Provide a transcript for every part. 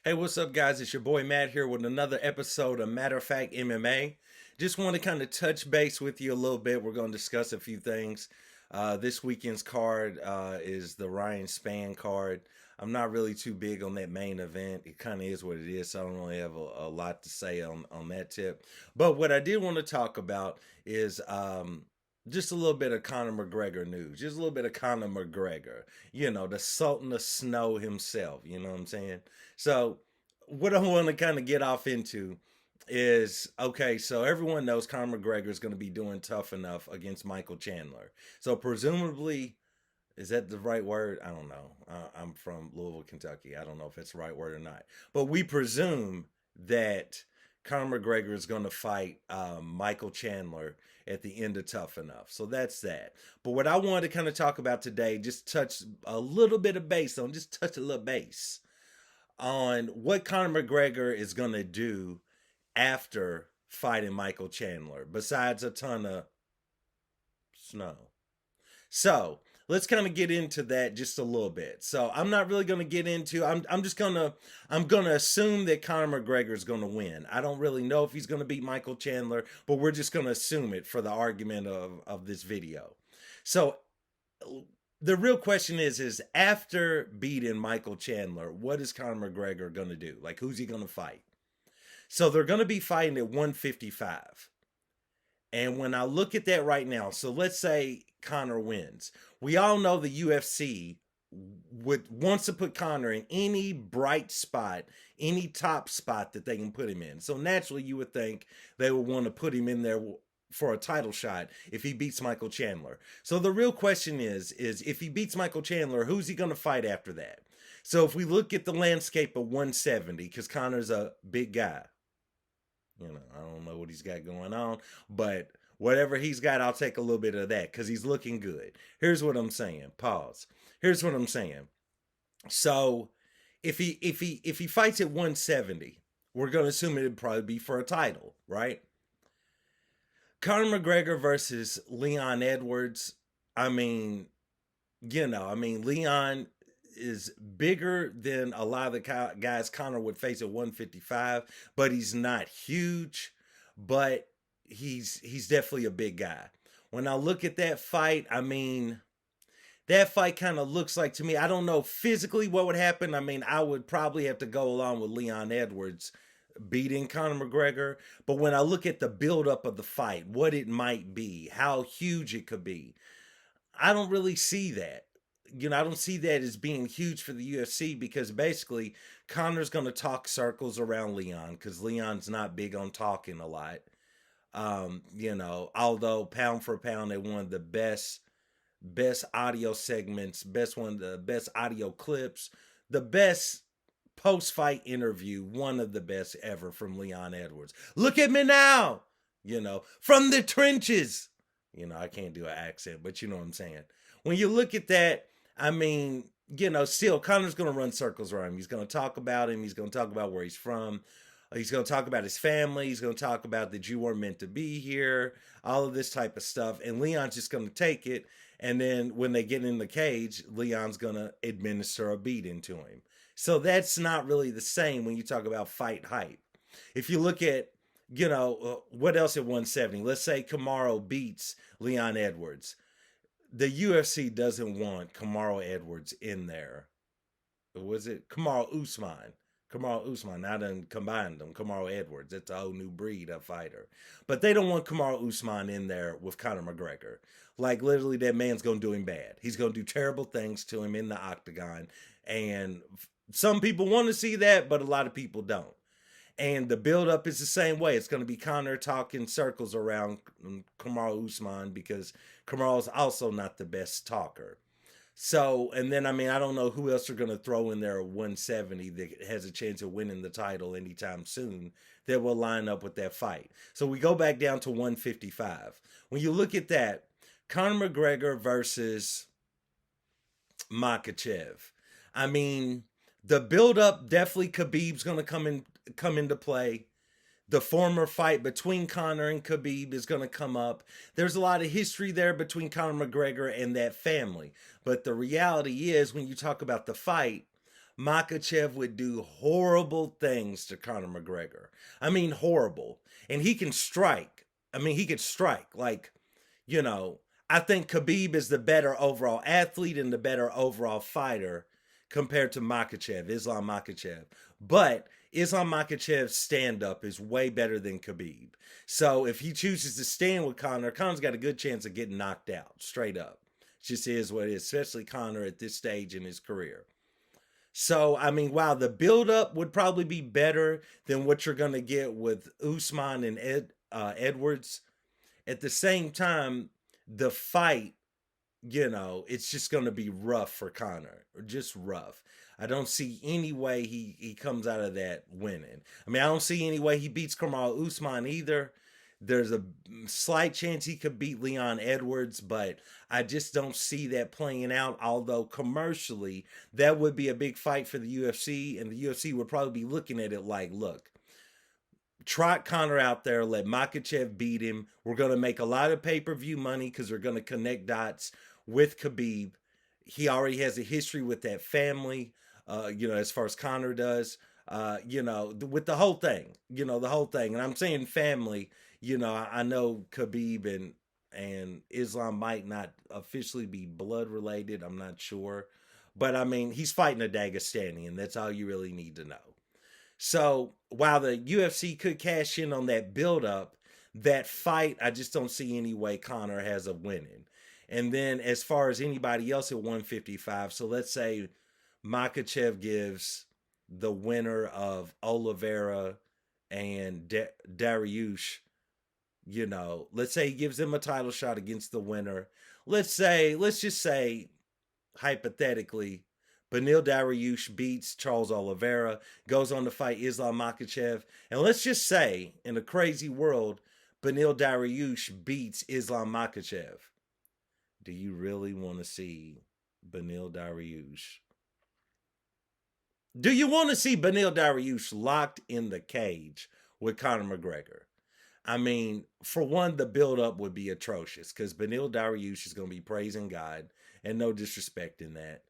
Hey, what's up, guys? It's your boy Matt here with another episode of Matter of Fact MMA. Just want to kind of touch base with you a little bit. We're going to discuss a few things. This weekend's card is the Ryan Spann card. I'm not really too big on that main event. It kind of is what it is, so I don't really have a lot to say on that tip. But what I did want to talk about is just a little bit of Conor McGregor news. Just a little bit of Conor McGregor. The Sultan of Snow himself. You know what I'm saying? So, what I want to kind of get off into is okay, so everyone knows Conor McGregor is going to be doing tough enough against Michael Chandler. So, presumably, is that the right word? I don't know. I'm from Louisville, Kentucky. I don't know if it's the right word or not. But we presume that Conor McGregor is going to fight Michael Chandler at the end of Tough Enough. So that's that. But what I wanted to kind of talk about today, just touch a little bit of base on, just touch a little base on what Conor McGregor is going to do after fighting Michael Chandler, besides a ton of snow. So let's kind of get into that just a little bit. So I'm not really going to get into. I'm gonna assume that Conor McGregor is going to win. I don't really know if he's going to beat Michael Chandler, but we're just going to assume it for the argument of this video. So the real question is after beating Michael Chandler, what is Conor McGregor going to do? Like, who's he going to fight? So they're going to be fighting at 155. And when I look at that right now, so let's say Conor wins. We all know the UFC wants to put Conor in any bright spot, any top spot that they can put him in. So naturally, you would think they would want to put him in there for a title shot if he beats Michael Chandler. So the real question is if he beats Michael Chandler, who's he going to fight after that? So if we look at the landscape of 170, because Conor's a big guy, I don't know what he's got going on, but whatever he's got, I'll take a little bit of that because he's looking good. Here's what I'm saying. Pause. Here's what I'm saying. So if he fights at 170, we're gonna assume it'd probably be for a title, right? Conor McGregor versus Leon Edwards. Leon is bigger than a lot of the guys Conor would face at 155, but he's not huge, but he's definitely a big guy. When I look at that fight, that fight kind of looks like, to me, I don't know physically what would happen. I would probably have to go along with Leon Edwards beating Conor McGregor, but when I look at the buildup of the fight, what it might be, how huge it could be, I don't really see that. I don't see that as being huge for the UFC because basically Conor's going to talk circles around Leon because Leon's not big on talking a lot. Although pound for pound, they're one of the best audio segments, one of the best audio clips, the best post-fight interview, one of the best ever from Leon Edwards. Look at me now, from the trenches. I can't do an accent, but you know what I'm saying. When you look at that, still Conor's going to run circles around him. He's going to talk about him. He's going to talk about where he's from. He's going to talk about his family. He's going to talk about that you weren't meant to be here, all of this type of stuff. And Leon's just going to take it. And then when they get in the cage, Leon's going to administer a beating to him. So that's not really the same when you talk about fight hype. If you look at, what else at 170? Let's say Kamaru beats Leon Edwards. The UFC doesn't want Kamaru Edwards in there. Was it Kamaru Usman? Kamaru Usman. I done combined them. Kamaru Edwards. It's a whole new breed of fighter. But they don't want Kamaru Usman in there with Conor McGregor. Like, literally, that man's going to do him bad. He's going to do terrible things to him in the octagon. And some people want to see that, but a lot of people don't. And the buildup is the same way. It's going to be Conor talking circles around Kamaru Usman because Kamaru's also not the best talker. So, and then, I don't know who else are going to throw in there at 170 that has a chance of winning the title anytime soon that will line up with that fight. So we go back down to 155. When you look at that, Conor McGregor versus Makhachev. The buildup, definitely Khabib's going to come into play. The former fight between Conor and Khabib is going to come up. There's a lot of history there between Conor McGregor and that family. But the reality is, when you talk about the fight, Makachev would do horrible things to Conor McGregor. I mean, horrible. And he can strike. I mean, he could strike. Like, you know, I think Khabib is the better overall athlete and the better overall fighter compared to Makachev, Islam Makachev. But Islam Makachev's stand up is way better than Khabib. So if he chooses to stand with Conor, Conor's got a good chance of getting knocked out straight up. It just is what it is, especially Conor at this stage in his career. So, I mean, while the build-up would probably be better than what you're going to get with Usman and Edwards, at the same time, the fight, it's just going to be rough for Conor, or just rough. I don't see any way he comes out of that winning. I mean, I don't see any way he beats Kamal Usman either. There's a slight chance he could beat Leon Edwards, but I just don't see that playing out. Although commercially, that would be a big fight for the UFC, and the UFC would probably be looking at it like, look, trot Conor out there, let Makachev beat him. We're going to make a lot of pay-per-view money because we're going to connect dots with Khabib. He already has a history with that family, as far as Conor does. With the whole thing, the whole thing. And I'm saying family, I know Khabib and Islam might not officially be blood related. I'm not sure. But I mean, he's fighting a Dagestani, and that's all you really need to know. So while the UFC could cash in on that build-up, that fight, I just don't see any way Conor has of winning. And then as far as anybody else at 155, so let's say Makachev gives the winner of Oliveira and Dariush, let's say he gives them a title shot against the winner. Let's just say, hypothetically, Beneil Dariush beats Charles Oliveira, goes on to fight Islam Makhachev. And let's just say, in a crazy world, Beneil Dariush beats Islam Makhachev. Do you really want to see Beneil Dariush? Do you want to see Beneil Dariush locked in the cage with Conor McGregor? I mean, for one, the build-up would be atrocious because Beneil Dariush is going to be praising God, and no disrespect in that.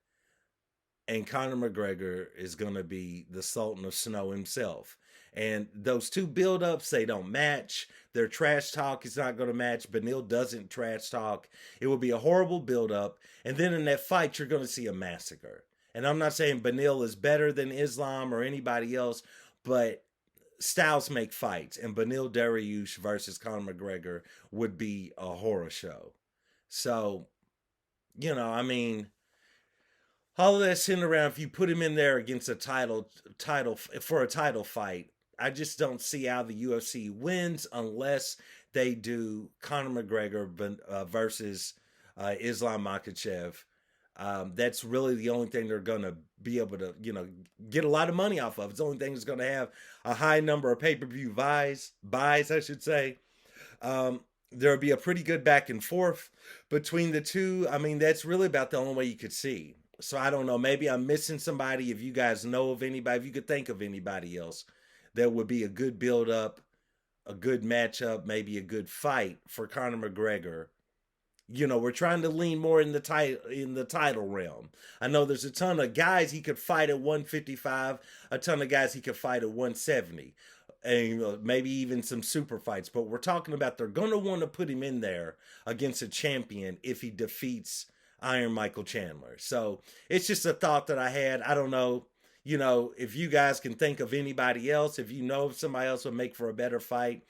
And Conor McGregor is going to be the Sultan of Snow himself. And those two build-ups, they don't match. Their trash talk is not going to match. Beneil doesn't trash talk. It will be a horrible build-up. And then in that fight, you're going to see a massacre. And I'm not saying Beneil is better than Islam or anybody else, but styles make fights. And Beneil Dariush versus Conor McGregor would be a horror show. So, I mean, all of that sitting around, if you put him in there against a title for a title fight, I just don't see how the UFC wins unless they do Conor McGregor versus Islam Makhachev. That's really the only thing they're going to be able to, get a lot of money off of. It's the only thing that's going to have a high number of pay-per-view buys, I should say. There'll be a pretty good back and forth between the two. I mean, that's really about the only way you could see. So I don't know. Maybe I'm missing somebody. If you guys know of anybody, if you could think of anybody else that would be a good build-up, a good matchup, maybe a good fight for Conor McGregor. We're trying to lean more in the title realm. I know there's a ton of guys he could fight at 155, a ton of guys he could fight at 170, and maybe even some super fights. But we're talking about they're going to want to put him in there against a champion if he defeats Iron Michael Chandler. So it's just a thought that I had. I don't know, if you guys can think of anybody else, if you know if somebody else would make for a better fight,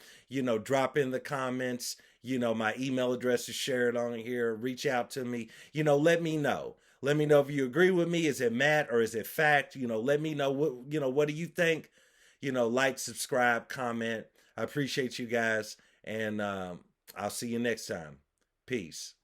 drop in the comments. My email address is shared on here. Reach out to me. Let me know. Let me know if you agree with me. Is it Matt or is it fact? Let me know what do you think? Like, subscribe, comment. I appreciate you guys. And I'll see you next time. Peace.